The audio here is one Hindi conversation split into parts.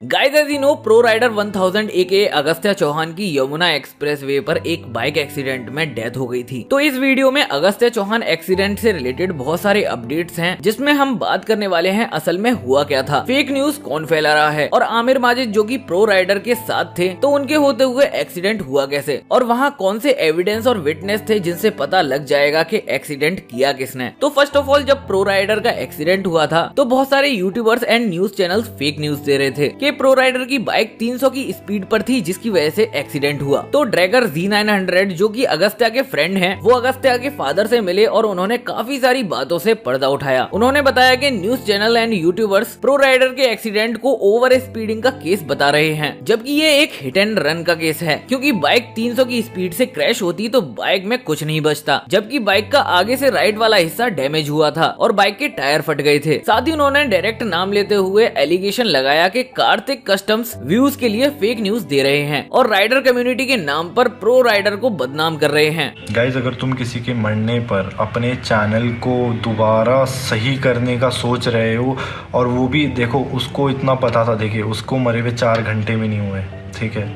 Guys as you know pro rider 1000 AK Agastya Chauhan की यमुना एक्सप्रेस वे पर एक बाइक एक्सीडेंट में डेथ हो गई थी। तो इस वीडियो में अगस्त्या चौहान एक्सीडेंट से रिलेटेड बहुत सारे अपडेट्स हैं, जिसमें हम बात करने वाले हैं असल में हुआ क्या था, फेक न्यूज कौन फैला रहा है, और आमिर माजिद जो कि प्रो राइडर के साथ थे तो उनके होते हुए एक्सीडेंट हुआ कैसे, और वहाँ कौन से एविडेंस और विटनेस थे जिनसे पता लग जाएगा कि एक्सीडेंट किया किसने। तो फर्स्ट ऑफ ऑल जब प्रो राइडर का एक्सीडेंट हुआ था तो बहुत सारे YouTubers and news channels fake news दे रहे थे कि प्रो राइडर की बाइक 300 की स्पीड पर थी जिसकी वजह से एक्सीडेंट हुआ। तो ड्रैगर Z900 जो कि अगस्त्या के फ्रेंड हैं, वो अगस्त्या के फादर से मिले और उन्होंने काफी सारी बातों से पर्दा उठाया। उन्होंने बताया कि news channel and YouTubers pro rider के एक्सीडेंट को ओवर स्पीडिंग का केस बता रहे हैं, जबकि ये एक हिट एंड रन का केस है, क्योंकि बाइक 300 की स्पीड से क्रैश होती तो बाइक में कुछ नहीं बचता, जबकि बाइक का आगे से राइट वाला हिस्सा डैमेज हुआ था और बाइक के टायर फट गए थे। साथ ही उन्होंने डायरेक्ट नाम लेते हुए एलिगेशन लगाया कि कार्तिक कस्टम्स व्यूज के लिए फेक न्यूज दे रहे हैं और राइडर कम्युनिटी के नाम पर प्रो राइडर को बदनाम कर रहे हैं। गाइज, अगर तुम किसी के मरने पर अपने चैनल को दोबारा सही करने का सोच रहे हो, और वो भी देखो उसको इतना पता था, देखिए उसको मरे हुए 4 घंटे में नहीं हुए, ठीक है।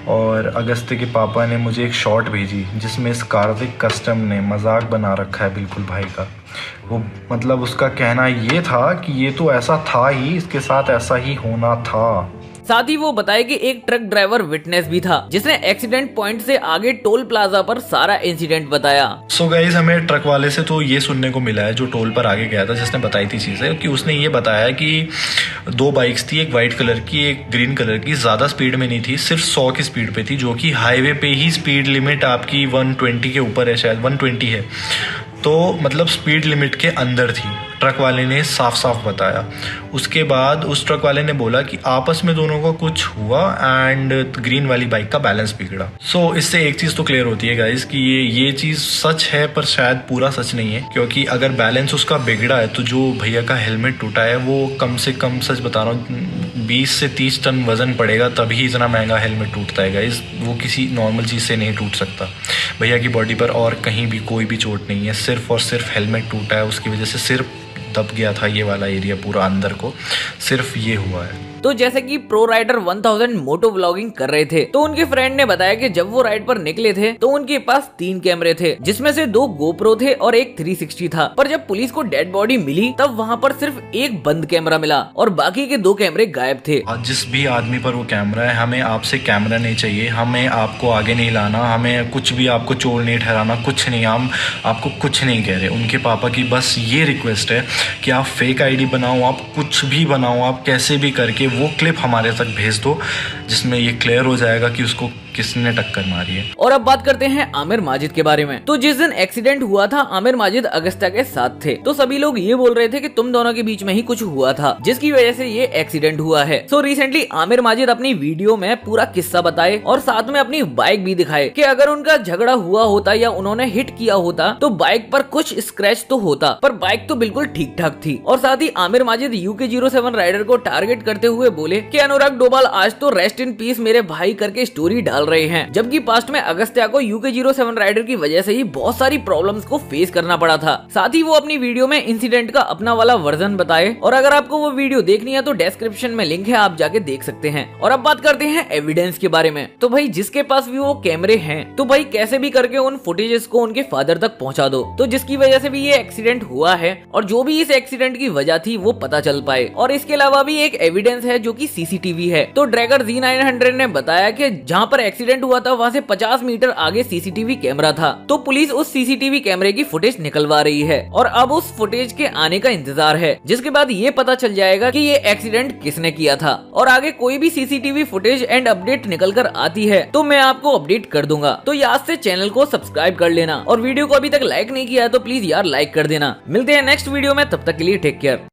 और अगस्त्य के पापा ने मुझे एक शॉट भेजी जिसमें इस कार्तिक कस्टम ने मजाक बना रखा है बिल्कुल भाई का। वो मतलब उसका कहना ये था कि ये तो ऐसा था ही, इसके साथ ऐसा ही होना था। साथ ही वो बताए कि एक ट्रक ड्राइवर विटनेस भी था जिसने एक्सीडेंट पॉइंट से आगे टोल प्लाजा पर सारा इंसिडेंट बताया। सो गाइस, हमें ट्रक वाले से तो ये सुनने को मिला है जो टोल पर आगे गया था, जिसने बताई थी चीजें, कि उसने ये बताया कि 2 बाइक्स थी, एक व्हाइट कलर की एक ग्रीन कलर की, ज्यादा स्पीड में नहीं थी, सिर्फ 100 की स्पीड पे थी, जो कि हाईवे पे ही स्पीड लिमिट आपकी 120 के ऊपर है, शायद 120 है, तो मतलब स्पीड लिमिट के अंदर थी। ट्रक वाले ने साफ साफ बताया। उसके बाद उस ट्रक वाले ने बोला कि आपस में दोनों को कुछ हुआ एंड ग्रीन वाली बाइक का बैलेंस बिगड़ा। सो इससे एक चीज़ तो क्लियर होती है गाइस कि ये चीज़ सच है, पर शायद पूरा सच नहीं है, क्योंकि अगर बैलेंस उसका बिगड़ा है तो जो भैया का हेलमेट टूटा है वो कम से कम, सच बता रहा हूँ, 20 से 30 टन वजन पड़ेगा तभी इतना महंगा हेलमेट टूटता है गाइस। वो किसी नॉर्मल चीज़ से नहीं टूट सकता। भैया की बॉडी पर और कहीं भी कोई भी चोट नहीं है, सिर्फ और सिर्फ हेलमेट टूटा है, उसकी वजह से सिर्फ दब गया था ये वाला एरिया पूरा अंदर को, सिर्फ ये हुआ है। तो जैसे कि प्रो राइडर 1000 मोटो व्लॉगिंग कर रहे थे तो उनके फ्रेंड ने बताया कि जब वो राइड पर निकले थे तो उनके पास 3 कैमरे थे, जिसमें से 2 गोप्रो थे और एक 360 था। पर जब पुलिस को डेड बॉडी मिली तब वहाँ पर सिर्फ एक बंद कैमरा मिला और बाकी के 2 कैमरे गायब थे। जिस भी आदमी पर वो कैमरा है, हमें आपसे कैमरा नहीं चाहिए, हमें आपको आगे नहीं लाना, हमें कुछ भी आपको चोर नहीं ठहराना, कुछ नहीं, हम आपको कुछ नहीं कह रहे। उनके पापा की बस ये रिक्वेस्ट है कि आप फेक आईडी बनाओ, आप कुछ भी बनाओ, आप कैसे भी करके वो क्लिप हमारे तक भेज दो, जिसमें ये क्लियर हो जाएगा कि उसको किसने टक्कर मारी है। और अब बात करते हैं आमिर माजिद के बारे में। तो जिस दिन एक्सीडेंट हुआ था आमिर माजिद अगस्त्या के साथ थे, तो सभी लोग ये बोल रहे थे कि तुम दोनों के बीच में ही कुछ हुआ था जिसकी वजह से ये एक्सीडेंट हुआ है। सो रिसेंटली आमिर माजिद अपनी वीडियो में पूरा किस्सा बताए और साथ में अपनी बाइक भी दिखाए कि अगर उनका झगड़ा हुआ होता या उन्होंने हिट किया होता तो बाइक पर कुछ स्क्रैच तो होता, पर बाइक तो बिल्कुल ठीक ठाक थी। और साथ ही आमिर माजिद UK07 राइडर को टारगेट करते हुए बोले कि अनुराग डोभाल आज तो रेस्ट इन पीस मेरे भाई करके स्टोरी डाल रहे हैं, जबकि पास्ट में अगस्त्या को UK07 राइडर की वजह से ही बहुत सारी प्रॉब्लम्स को फेस करना पड़ा था। साथ ही वो अपनी वीडियो में इंसिडेंट का अपना वाला वर्जन बताए, और अगर आपको वो वीडियो देखनी है तो डिस्क्रिप्शन में लिंक है, आप जाके देख सकते हैं। और अब बात करते हैं एविडेंस के बारे में। तो भाई जिसके पास भी वो कैमरे हैं तो भाई कैसे भी करके उन फुटेजेस को उनके फादर तक पहुंचा दो, तो जिसकी वजह से भी ये एक्सीडेंट हुआ है और जो भी इस एक्सीडेंट की वजह थी वो पता चल पाए। और इसके अलावा भी एक एविडेंस है जो कि CCTV है। तो ड्रैगर Z900 ने बताया कि जहां पर एक्सीडेंट हुआ था वहां से 50 मीटर आगे CCTV कैमरा था, तो पुलिस उस CCTV कैमरे की फुटेज निकलवा रही है और अब उस फुटेज के आने का इंतजार है, जिसके बाद ये पता चल जाएगा कि ये एक्सीडेंट किसने किया था। और आगे कोई भी CCTV फुटेज एंड अपडेट निकल कर आती है तो मैं आपको अपडेट कर दूंगा। तो याद से चैनल को सब्सक्राइब कर लेना, और वीडियो को अभी तक लाइक नहीं किया है तो प्लीज यार लाइक कर देना। मिलते हैं नेक्स्ट वीडियो में, तब तक के लिए टेक केयर।